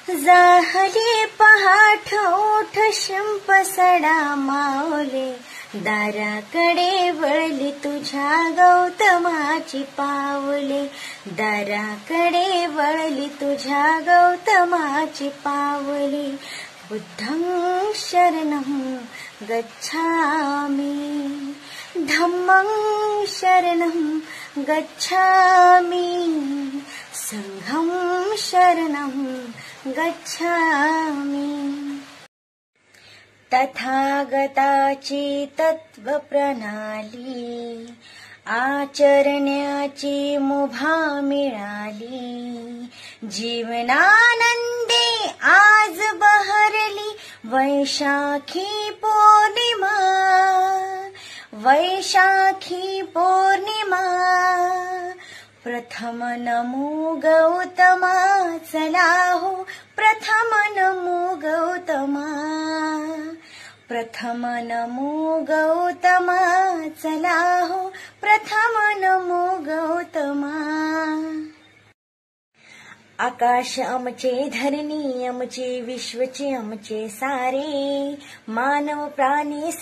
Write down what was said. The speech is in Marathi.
झाली पहाट ओठ शिंप सडा मावले, दाराकडे वळली तुझ्या गौतमाची पावले, दाराकडे वळली तुझ्या गौतमाची पावले. बुद्धं शरणं गच्छामि, धम्मं शरणं गच्छामि, संघं शरणं गच्छामि. तथागताची तत्वप्रणाली आचरण्याची मुभा मिळाली. जीवनानंदे आज बहरली वैशाखी पौर्णिमा, वैशाखी पौर्णिमा. प्रथम नमो गौतमा, चला हो प्रथम नमो गौतमा, प्रथम नमो गौतमा, चला हो प्रथम नमो गौतमा. आकाश आमचे, धरणी आमचे, विश्वचे आमचे सारे, मानव प्राणी